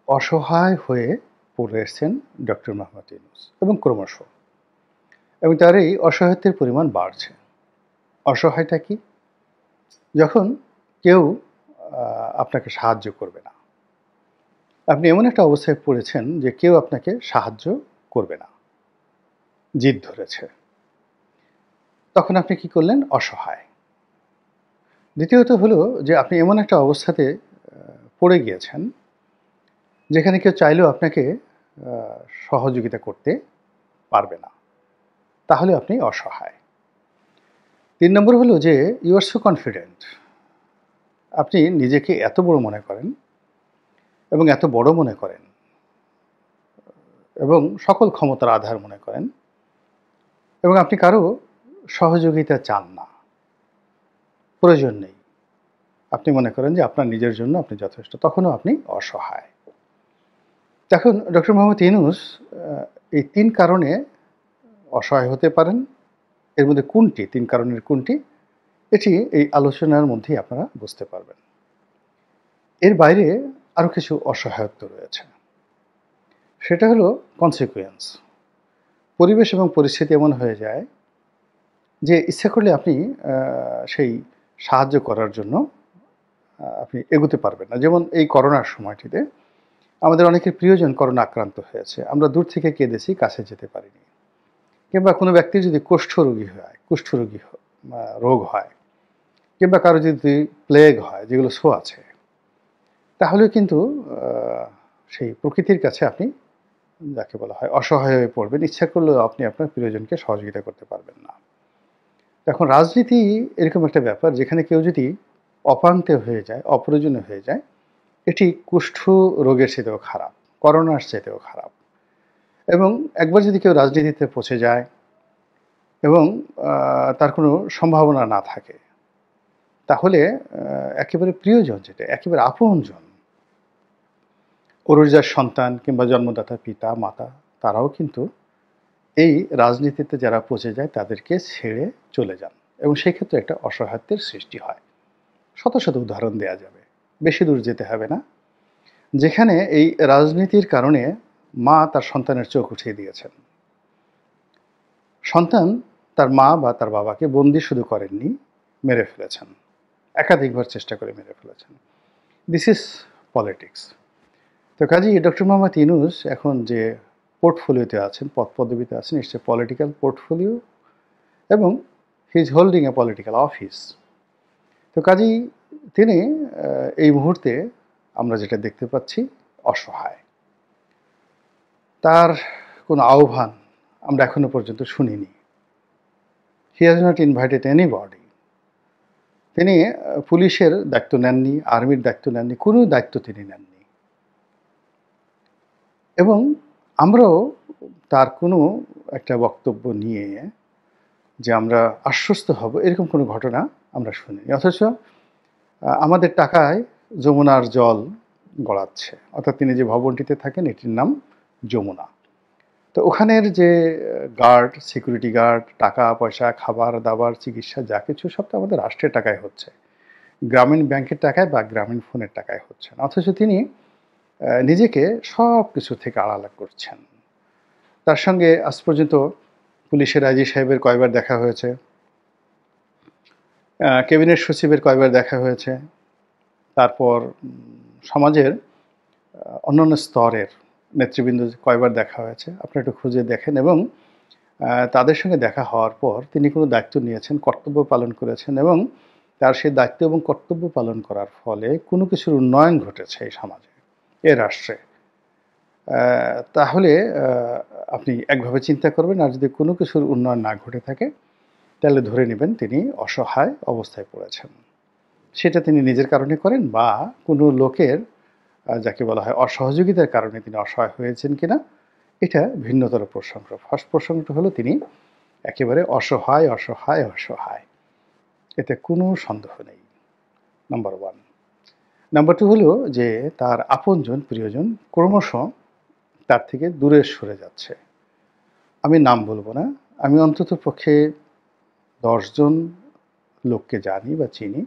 অসহায় হয়ে পড়েছেন ডক্টর মোহাম্মদ ইউনূস এবং ক্রমশ এবং তার এই অসহায়ত্বের পরিমাণ বাড়ছে। অসহায়টা কি? যখন কেউ আপনাকে সাহায্য করবে না। আপনি এমন একটা অবস্থায় পড়েছেন যে কেউ আপনাকে সাহায্য করবে না। জিদ ধরেছে। তখন আপনি কি করলেন? অসহায়। দ্বিতীয়ত হলো যে আপনি এমন একটা অবস্থাতে পড়ে গিয়েছেন যেখানে কেউ চাইলেও আপনাকে আ সহযোগিতা করতে পারবে না। তাহলে আপনি অসহায়। ৩ নম্বর হলো যে ইউ আর সো কনফিডেন্ট। আপনি নিজেকে এত বড় মনে করেন এবং এত বড় মনে করেন এবং সকল ক্ষমতার আধার মনে করেন এবং আপনি কারো সহযোগিতা চান না। প্রয়োজন নেই। আপনি মনে করেন যে আপনার নিজের জন্য আপনি যথেষ্ট। তখনও আপনি অসহায়। এখন ডক্টর মোহাম্মদ ইউনূস এই ৩ কারণে অসহায় হতে পারেন। এর মধ্যে কোনটি ৩ কারণের কোনটি? এটি এই আলোচনার মধ্যেই আপনারা বুঝতে পারবেন। এর বাইরে আরো কিছু অসহায়ত্ব রয়েছে। সেটা হলো consequence। পরিবেশ এবং পরিস্থিতি এমন হয়ে যায় যে ইচ্ছা করলে আপনি আ সেই সাহায্য করার জন্য আপনি এগোতে পারবেন না। যেমন এই করোনার সময়টিতে আমাদের অনেকের প্রিয়জন করোনা আক্রান্ত হয়েছে। আমরা দূর থেকে কেঁদেছি, কাছে যেতে পারিনি। কিংবা কোনো ব্যক্তির যদি কুষ্ঠরোগী রোগ হয় কিংবা কারো যদি প্লেগ হয়, যেগুলো ছোঁয়াচে, তাহলেও কিন্তু আ সেই প্রকৃতির কাছে আপনি যাকে বলা হয় অসহায় হয়ে পড়বেন। ইচ্ছা করলেও আপনি আপনার প্রিয়জনকে সহযোগিতা করতে পারবেন না। এখন রাজনীতি এরকম একটা ব্যাপার যেখানে কেউ যদি অপান্তে হয়ে যায়, অপ্রয়োজনীয় হয়ে যায়, এটি কুষ্ঠ রোগের চাইতেও খারাপ, করোনার চাইতেও খারাপ। এবং একবার যদি কেউ রাজনীতিতে পচে যায় এবং তার কোনো সম্ভাবনা না থাকে, তাহলে একেবারে প্রিয়জন যেটা, একেবারে আপনজন, অরুজার সন্তান কিংবা জন্মদাতা পিতা, মাতা, তারাও কিন্তু এই রাজনীতিতে যারা পচে যায় তাদেরকে ছেড়ে চলে যান এবং সেক্ষেত্রে একটা অসহায়ত্বের সৃষ্টি হয়। শত শত উদাহরণ দেয়া যাবে। বেশি দূর যেতে হবে না। যেখানে এই রাজনীতির কারণে মা তার সন্তানের চোখ উঠিয়ে দিয়েছেন। সন্তান তার মা বা তার বাবাকে বন্দী শুধু করেননি, মেরে ফেলেছেন। একাধিকবার চেষ্টা করে মেরে ফেলেছেন। This is politics. তো কাজেই ডক্টর মোহাম্মদ ইউনূস এখন যে পোর্টফোলিওতে আছেন, পদপদবীতে আছেন, ইটস এ পলিটিক্যাল পোর্টফোলিও এবং he is holding a political office. তো কাজেই তিনি এই মুহূর্তে আমরা যেটা দেখতে পাচ্ছি অসহায়। তার কোনো আহ্বান আমরা এখনো পর্যন্ত শুনিনি। He has not invited anybody. তিনি পুলিশের দায়িত্ব নেননি, আর্মির দায়িত্ব নেননি, কোনো দায়িত্ব তিনি নেননি। এবং আমরাও তার কোনো একটা বক্তব্য নিয়ে যে আমরা আশ্বস্ত হব, এরকম কোনো ঘটনা আমরা শুনিনি। অথচ আমাদের টাকায় যমুনার জল গড়াচ্ছে। অর্থাৎ তিনি যে ভবনটিতে থাকেন এটির নাম যমুনা। তো ওখানের যে গার্ড, সিকিউরিটি গার্ড, টাকা পয়সা, খাবার দাবার, চিকিৎসা যা কিছু সব তো আমাদের রাষ্ট্রের টাকায় হচ্ছে। গ্রামীণ ব্যাংকের টাকায় বা গ্রামীণ ফোনের টাকায় হচ্ছে না। অথচ তিনি নিজেকে সব কিছু থেকে আড়াল করছেন। তার সঙ্গে আজ পর্যন্ত পুলিশের আইজি সাহেবের কয়বার দেখা হয়েছে, ক্যাবিনেট সচিবের কয়বার দেখা হয়েছে, তারপর সমাজের অন্যান্য স্তরের নেতৃবৃন্দ কয়বার দেখা হয়েছে আপনারা একটু খুঁজে দেখেন। এবং তাদের সঙ্গে দেখা হওয়ার পর তিনি কোনো দায়িত্ব নিয়েছেন, কর্তব্য পালন করেছেন এবং তার সেই দায়িত্ব এবং কর্তব্য পালন করার ফলে কোনো কিছুর উন্নয়ন ঘটেছে এই সমাজে, এ রাষ্ট্রে। তাহলে আপনি একভাবে চিন্তা করবেন, আর যদি কোনো কিছুর উন্নয়ন না ঘটে থাকে তাহলে ধরে নেবেন তিনি অসহায় অবস্থায় পড়েছেন। সেটা তিনি নিজের কারণে করেন বা কোনো লোকের যাকে বলা হয় অসহযোগিতার কারণে তিনি অসহায় হয়েছেন কিনা, এটা ভিন্নতর প্রসঙ্গ। ফার্স্ট প্রসঙ্গটা হলো তিনি একেবারে অসহায়, অসহায়, অসহায়। এতে কোনো সন্দেহ নেই। নাম্বার 1। নাম্বার 2 হলো যে তার আপনজন, প্রিয়জন ক্রমশ তার থেকে দূরে সরে যাচ্ছে। আমি নাম বলবো না। আমি অন্ততপক্ষে ১০ জন লোককে জানি বা চিনি,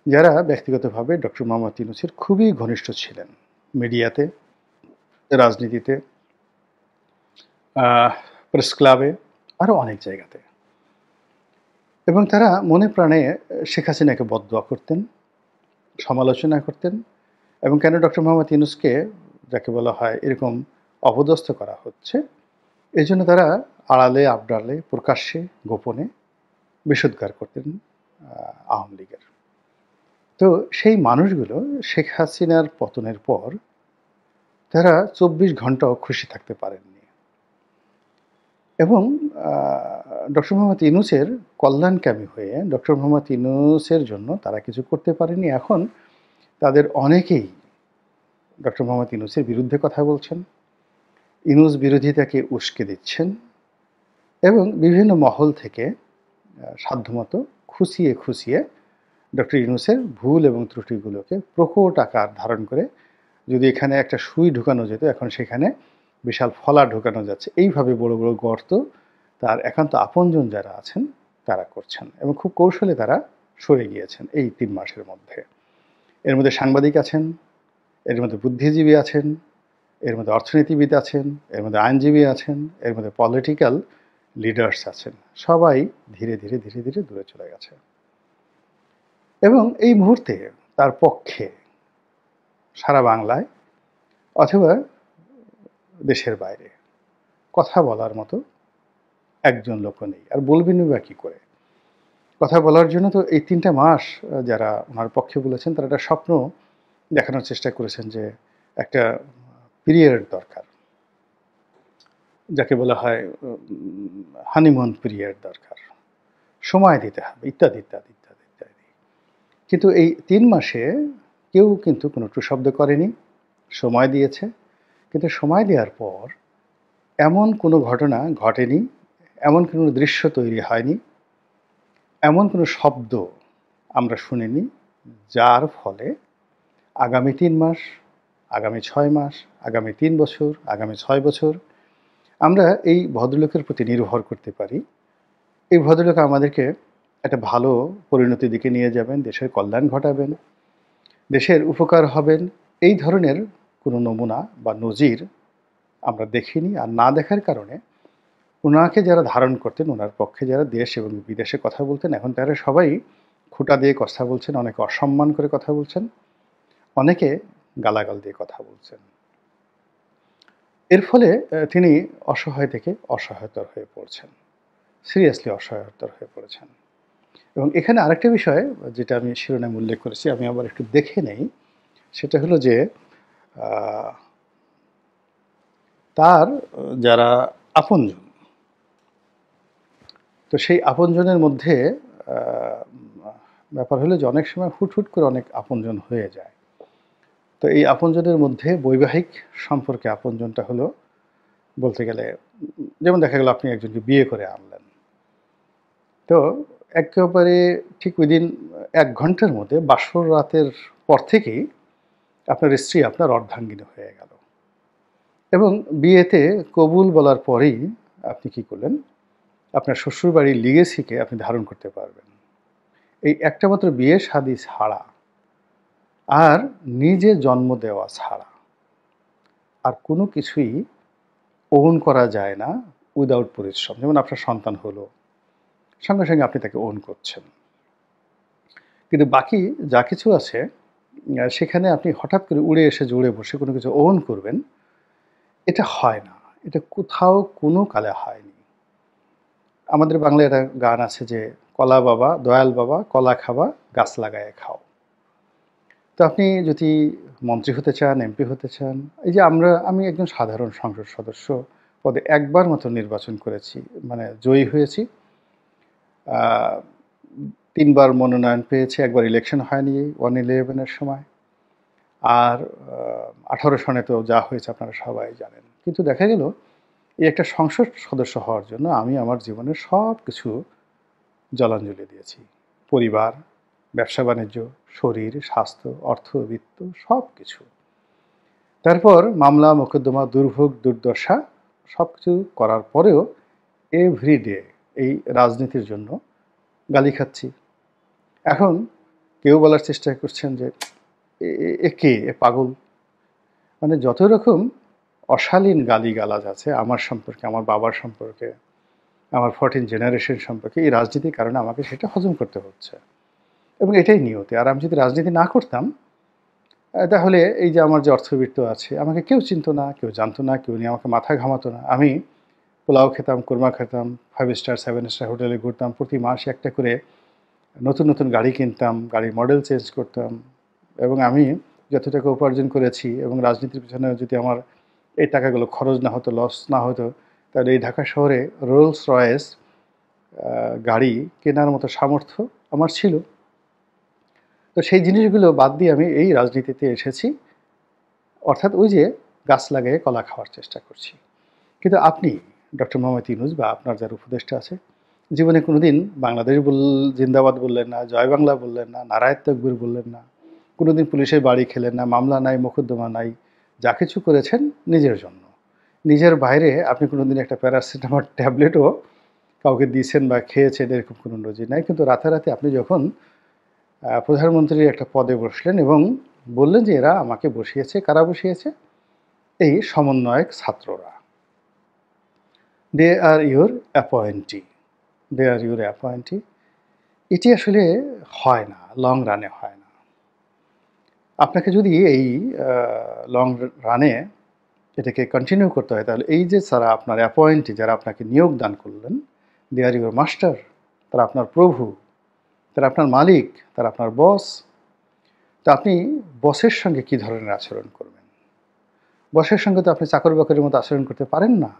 যারা ব্যক্তিগতভাবে ডক্টর মোহাম্মদ ইউনূসের খুবই ঘনিষ্ঠ ছিলেন। মিডিয়াতে, রাজনীতিতে, প্রেস ক্লাবে, আরও অনেক জায়গাতে। এবং তারা মনে প্রাণে শেখ হাসিনাকে বদদোয়া করতেন, সমালোচনা করতেন। এবং কেন ডক্টর মোহাম্মদ ইউনূসকে, যাকে বলা হয় এরকম অপদস্থ করা হচ্ছে, এই জন্য তারা আড়ালে আবডালে প্রকাশ্যে গোপনে বিষোদ্গার করতেন আওয়ামী লীগের। তো সেই মানুষগুলো শেখ হাসিনার পতনের পর তারা ২৪ ঘন্টাও খুশি থাকতে পারেননি। এবং ডক্টর মোহাম্মদ ইউনূসের কল্যাণকামী হয়ে ডক্টর মোহাম্মদ ইউনূসের জন্য তারা কিছু করতে পারেনি। এখন তাদের অনেকেই ডক্টর মোহাম্মদ ইউনূসের বিরুদ্ধে কথা বলছেন, ইউনূস বিরোধিতাকে উস্কে দিচ্ছেন এবং বিভিন্ন মহল থেকে সাধ্যমতো খুঁচিয়ে খুঁচিয়ে ডক্টর ইউনূসের ভুল এবং ত্রুটিগুলোকে প্রকট আকার ধারণ করে, যদি এখানে একটা সুই ঢুকানো যেত এখন সেখানে বিশাল ফলা ঢুকানো যাচ্ছে, এইভাবে বড় বড় গর্ত তার একান্ত আপনজন যারা আছেন তারা করছেন। এবং খুব কৌশলে তারা সরে গিয়েছেন এই ৩ মাসের মধ্যে। এর মধ্যে সাংবাদিক আছেন, এর মধ্যে বুদ্ধিজীবী আছেন, এর মধ্যে অর্থনীতিবিদ আছেন, এর মধ্যে আইনজীবী আছেন, এর মধ্যে পলিটিক্যাল লিডার্স আছেন। সবাই ধীরে ধীরে ধীরে ধীরে দূরে চলে গেছে। এবং এই মুহূর্তে তার পক্ষে সারা বাংলায় অথবা দেশের বাইরে কথা বলার মতো একজন লোকও নেই। আর বলবেনই বা কী করে? কথা বলার জন্য তো এই ৩টা মাস যারা ওনার পক্ষে বলেছেন তারা একটা স্বপ্ন দেখানোর চেষ্টা করেছেন যে একটা পিরিয়ড দরকার, যাকে বলা হয় হানিমুন পিরিয়ড দরকার, সময় দিতে হবে, ইত্যাদি ইত্যাদি ইত্যাদি ইত্যাদি। কিন্তু এই ৩ মাসে কেউ কিন্তু কোনো টুশব্দ করেনি, সময় দিয়েছে। কিন্তু সময় দেওয়ার পর এমন কোনো ঘটনা ঘটেনি, এমন কোনো দৃশ্য তৈরি হয়নি, এমন কোনো শব্দ আমরা শুনিনি, যার ফলে আগামী ৩ মাস, আগামী ৬ মাস, আগামী ৩ বছর, আগামী ৬ বছর আমরা এই ভদ্রলোকের প্রতি নির্ভর করতে পারি। এই ভদ্রলোক আমাদেরকে একটা ভালো পরিণতির দিকে নিয়ে যাবেন, দেশের কল্যাণ ঘটাবেন, দেশের উপকার হবেন, এই ধরনের কোনো নমুনা বা নজির আমরা দেখিনি। আর না দেখার কারণে ওনাকে যারা ধারণ করতেন, ওনার পক্ষে যারা দেশ এবং বিদেশে কথা বলতেন, এখন তারা সবাই খুঁটা দিয়ে কথা বলছেন, অনেকে অসম্মান করে কথা বলছেন, অনেকে গালাগাল দিয়ে কথা বলছেন। এর ফলে তিনি অসহায় থেকে অসহায়তর হয়ে পড়ছেন, সিরিয়াসলি অসহায়তর হয়ে পড়েছেন। এবং এখানে আরেকটা বিষয় যেটা আমি শিরোনামে উল্লেখ করেছি, আমি আবার একটু দেখে নেই, সেটা হলো যে তার যারা আপনজন, তো সেই আপনজনের মধ্যে ব্যাপার হলো যে অনেক সময় হুট হুট করে অনেক আপনজন হয়ে যায়। তো এই আপনজনের মধ্যে বৈবাহিক সম্পর্কে আপনজনটা হলো বলতে গেলে, যেমন দেখা গেল আপনি একজনকে বিয়ে করে আনলেন, তো একেবারে ঠিক উইদিন ১ ঘন্টার মধ্যে বাসর রাতের পর থেকেই আপনার স্ত্রী আপনার অর্ধাঙ্গিনী হয়ে গেল। এবং বিয়েতে কবুল বলার পরেই আপনি কি করলেন, আপনার শ্বশুরবাড়ির লিগেসিকে আপনি ধারণ করতে পারবেন। এই একটা মাত্র বিয়ে শাদী ছাড়া আর নিজে জন্ম দেওয়া ছাড়া আর কোনো কিছুই ওন করা যায় না উইদাউট পরিশ্রম। যেমন আপনার সন্তান হলো, সঙ্গে সঙ্গে আপনি তাকে ওন করছেন। কিন্তু বাকি যা কিছু আছে সেখানে আপনি হঠাৎ করে উড়ে এসে জুড়ে বসে কোনো কিছু ওন করবেন, এটা হয় না। এটা কোথাও কোনো কালে হয়নি। আমাদের বাংলায় একটা গান আছে যে, কলা বাবা, দয়াল বাবা, কলা খাবা, গাছ লাগায়ে খাও। তো আপনি যদি মন্ত্রী হতে চান, এমপি হতে চান, এই যে আমি একজন সাধারণ সংসদ সদস্য পদে একবার মাত্র নির্বাচন করেছি, মানে জয়ী হয়েছি। ৩ বার মনোনয়ন পেয়েছি, একবার ইলেকশন হয়নি 111-এর সময়। আর 18 সনে তো যা হয়েছে আপনারা সবাই জানেন। কিন্তু দেখা গেল এই একটা সংসদ সদস্য হওয়ার জন্য আমি আমার জীবনের সব কিছু জলাঞ্জলি দিয়েছি। পরিবার, ব্যবসা বাণিজ্য, শরীর, স্বাস্থ্য, অর্থ, বিত্ত সব কিছু। তারপর মামলা, মোকদ্দমা, দুর্ভোগ, দুর্দশা সব কিছু করার পরেও এভরিডে এই রাজনীতির জন্য গালি খাচ্ছি। এখন কেউ বলার চেষ্টা করছেন যে এ কে, এ পাগল, মানে যত রকম অশালীন গালিগালাজ আছে আমার সম্পর্কে, আমার বাবার সম্পর্কে, আমার 14 জেনারেশন সম্পর্কে, এই রাজনীতির কারণে আমাকে সেটা হজম করতে হচ্ছে এবং এটাই নিয়তি। আর আমি যদি রাজনীতি না করতাম তাহলে এই যে আমার যে অর্থবিত্ত আছে, আমাকে কেউ চিনতো না, কেউ জানতো না, কেউ নিয়ে আমাকে মাথা ঘামাতো না। আমি পোলাও খেতাম, কোরমা খেতাম, 5 স্টার 7 স্টার হোটেলে ঘুরতাম, প্রতি মাসে একটা করে নতুন নতুন গাড়ি কিনতাম, গাড়ির মডেল চেঞ্জ করতাম এবং আমি যত টাকা উপার্জন করেছি এবং রাজনীতির পিছনে যদি আমার এই টাকাগুলো খরচ না হতো, লস না হতো, তাহলে এই ঢাকা শহরে রোলস রয়েস গাড়ি কেনার মতো সামর্থ্য আমার ছিল। তো সেই জিনিসগুলো বাদ দিয়ে আমি এই রাজনীতিতে এসেছি, অর্থাৎ ওই যে গাছ লাগিয়ে কলা খাওয়ার চেষ্টা করছি। কিন্তু আপনি ডক্টর মোহাম্মদ ইউনূস বা আপনার যারা উপদেষ্টা আছে, জীবনে কোনোদিন বাংলাদেশ জিন্দাবাদ বললেন না, জয় বাংলা বললেন না, নারায়েত তকবীর বললেন না, কোনোদিন পুলিশের বাড়ি খেলেন না, মামলা নাই, মোকদ্দমা নাই, যা কিছু করেছেন নিজের জন্য। নিজের বাইরে আপনি কোনোদিন একটা প্যারাসিটামল ট্যাবলেটও কাউকে দিয়েছেন বা খেয়েছেন এরকম কোনো নজির নাই। কিন্তু রাতারাতি আপনি যখন প্রধানমন্ত্রীর একটা পদে বসলেন এবং বললেন যে এরা আমাকে বসিয়েছে, কারা বসিয়েছে? এই সমন্বয়ক ছাত্ররা। They are your appointee, they are your appointee. এটি আসলে হয় না, লং রানে হয় না। আপনাকে যদি এই লং রানে এটাকে কন্টিনিউ করতে হয়, তাহলে এই যে যারা আপনার অ্যাপয়েন্টি, যারা আপনাকে নিয়োগ দান করলেন, দে আর ইউর মাস্টার, তারা আপনার প্রভু, তারা আপনার মালিক, তারা আপনার বস। তো আপনি বসের সঙ্গে কী ধরনের আচরণ করবেন? বসের সঙ্গে তো আপনি চাকর বাকরের মতো আচরণ করতে পারেন না।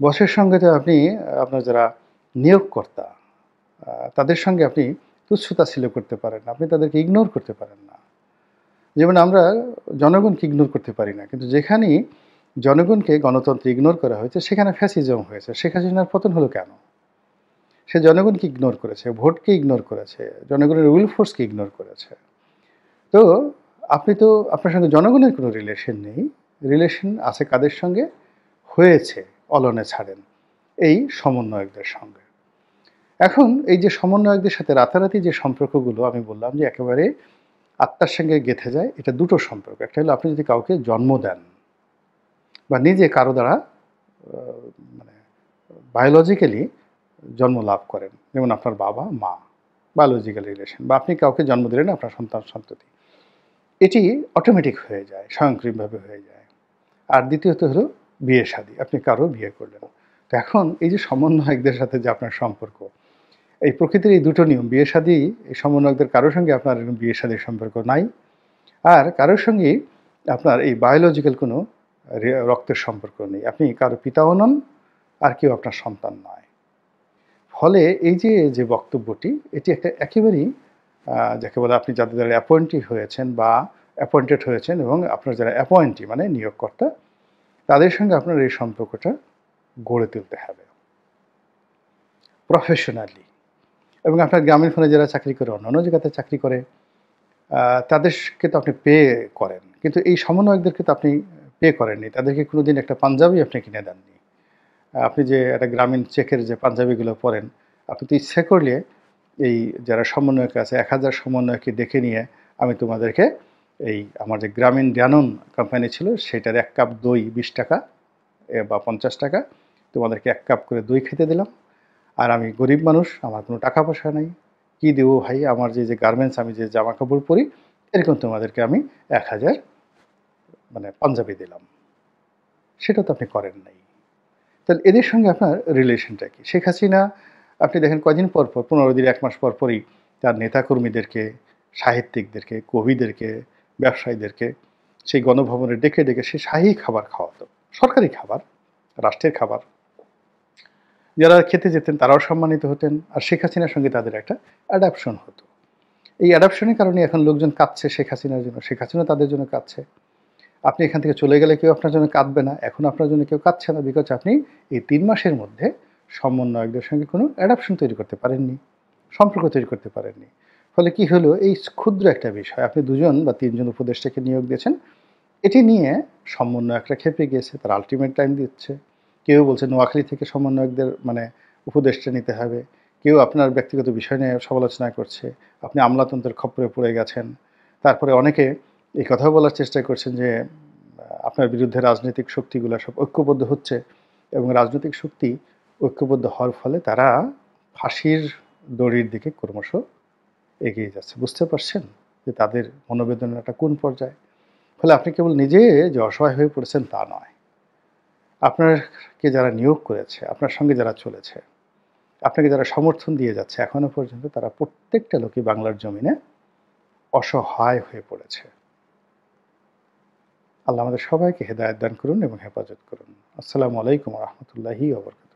বসের সঙ্গে তো আপনি আপনার যারা নিয়োগকর্তা তাদের সঙ্গে আপনি তুচ্ছ-তাচ্ছিল্য করতে পারেন না, আপনি তাদেরকে ইগনোর করতে পারেন না। যেমন আমরা জনগণকে ইগনোর করতে পারি না, কিন্তু যেখানেই জনগণকে গণতন্ত্র ইগনোর করা হয়েছে সেখানে ফ্যাসিজম হয়েছে। শেখ হাসিনার পতন হলো কেন? সে জনগণকে ইগনোর করেছে, ভোটকে ইগনোর করেছে, জনগণের উইল ফোর্সকে ইগনোর করেছে। তো আপনি তো আপনার সঙ্গে জনগণের কোনো রিলেশন নেই, রিলেশন আছে কাদের সঙ্গে? হয়েছে অলনে ছাড়েন এই সমন্বয়কদের সঙ্গে। এখন এই যে সমন্বয়কদের সাথে রাতারাতি যে সম্পর্কগুলো আমি বললাম যে একেবারে আত্মার সঙ্গে গেঁথে যায়, এটা দুটো সম্পর্ক। একটা হলো আপনি যদি কাউকে জন্ম দেন বা নিজে কারো দ্বারা মানে বায়োলজিক্যালি জন্ম লাভ করেন, যেমন আপনার বাবা মা, বায়োলজিক্যাল রিলেশন, বা আপনি কাউকে জন্ম দিলেন আপনার সন্তান সন্ততি, এটি অটোমেটিক হয়ে যায়, স্বয়ংক্রিয়ভাবে হয়ে যায়। আর দ্বিতীয়ত হলো বিয়ে শাদী, আপনি কারো বিয়ে করলেন। তো এখন এই যে সমন্বয়কদের সাথে যে আপনার সম্পর্ক, এই প্রকৃতির এই দুটো নিয়ম, বিয়ে শাদী, এই সমন্বয়কদের কারোর সঙ্গে আপনার এরকম বিয়ে শাদীর সম্পর্ক নাই, আর কারোর সঙ্গেই আপনার এই বায়োলজিক্যাল কোনো রক্তের সম্পর্ক নেই। আপনি কারো পিতাও নন, আর কেউ আপনার সন্তান নয়। ফলে এই যে বক্তব্যটি, এটি একটা একেবারেই যাকে বলে আপনি যাদের দ্বারা অ্যাপয়েন্টি হয়েছেন বা অ্যাপয়েন্টেড হয়েছেন এবং আপনার যারা অ্যাপয়েন্টি মানে নিয়োগকর্তা, তাদের সঙ্গে আপনার এই সম্পর্কটা গড়ে তুলতে হবে প্রফেশনালি। এবং আপনার গ্রামীণ ফোনে যারা চাকরি করে, অন্যান্য জায়গাতে চাকরি করে, তাদেরকে তো আপনি পে করেন, কিন্তু এই সমন্বয়কদেরকে তো আপনি পে করেননি, তাদেরকে কোনো দিন একটা পাঞ্জাবি আপনি কিনে দেননি। আপনি যে একটা গ্রামীণ চেকের যে পাঞ্জাবিগুলো পরেন, আপনি তো ইচ্ছে করলে এই যারা সমন্বয়ক আছে 1000 সমন্বয়কে ডেকে নিয়ে আমি তোমাদেরকে এই আমার যে গ্রামীণ ড্যানন কোম্পানি ছিল সেটার 1 কাপ দই 20 টাকা বা 50 টাকা, তোমাদেরকে 1 কাপ করে দই খেতে দিলাম। আর আমি গরিব মানুষ, আমার কোনো টাকা পয়সা নাই, কী দেবো ভাই, আমার যে গার্মেন্টস, আমি যে জামা কাপড় পরি, এরকম তোমাদেরকে আমি 1000 মানে পাঞ্জাবি দিলাম। সেটা তো আপনি করেন নাই। তাহলে এদের সঙ্গে আপনার রিলেশনটা কি? শেখ হাসিনা আপনি দেখেন কয়দিন পর 15 দিন 1 মাস পরই তার নেতাকর্মীদেরকে, সাহিত্যিকদেরকে, কবিদেরকে, ব্যবসায়ীদেরকে সেই গণভবনে ডেকে সে শাহী খাবার খাওয়াতো, সরকারি খাবার, রাষ্ট্রের খাবার। যারা খেতে যেতেন তারাও সম্মানিত হতেন, আর শেখ হাসিনার সঙ্গে তাদের একটা অ্যাডাপশন হতো। এই অ্যাডাপশনের কারণে এখন লোকজন কাঁদছে শেখ হাসিনার জন্য, শেখ হাসিনা তাদের জন্য কাঁদছে। আপনি এখান থেকে চলে গেলে কেউ আপনার জন্য কাঁদবে না, এখন আপনার জন্য কেউ কাঁদছে না, বিকজ আপনি এই 3 মাসের মধ্যে সমন্বয়কদের সঙ্গে কোনো অ্যাডাপশন তৈরি করতে পারেননি, সম্পর্ক তৈরি করতে পারেননি। ফলে কি হলো, এই ক্ষুদ্র একটা বিষয় আপনি 2 জন বা 3 জন উপদেষ্টাকে নিয়োগ দিয়েছেন, এটি নিয়ে সমন্বয়করা খেপে গিয়েছে, তারা আলটিমেট টাইম দিচ্ছে। কেউ বলছে নোয়াখালী থেকে সমন্বয়কদের মানে উপদেষ্টা নিতে হবে, কেউ আপনার ব্যক্তিগত বিষয় নিয়ে সমালোচনা করছে, আপনি আমলাতন্ত্রের খপ্পরে পড়ে গেছেন। তারপরে অনেকে এই কথাও বলার চেষ্টা করছেন যে আপনার বিরুদ্ধে রাজনৈতিক শক্তিগুলো সব ঐক্যবদ্ধ হচ্ছে এবং রাজনৈতিক শক্তি ঐক্যবদ্ধ হওয়ার ফলে তারা ফাঁসির দড়ির দিকে ক্রমশ এগিয়ে যাচ্ছে। বুঝতে পারছেন যে তাদের মনোবেদনাটা কোন পর্যায়ে? ফলে আপনি কেবল নিজে যে অসহায় হয়ে পড়েছেন তা নয়। আপনাকে যারা নিয়োগ করেছে, আপনার সঙ্গে যারা চলেছে, আপনাকে যারা সমর্থন দিয়ে যাচ্ছে এখনো পর্যন্ত তারা প্রত্যেকটা লোকই বাংলার জমিনে অসহায় হয়ে পড়েছে। আল্লাহ আমাদের সবাইকে হেদায়েত দান করুন এবং হেফাজত করুন। আসসালামু আলাইকুম ওয়া রাহমাতুল্লাহি ওয়া বারাকাতুহু।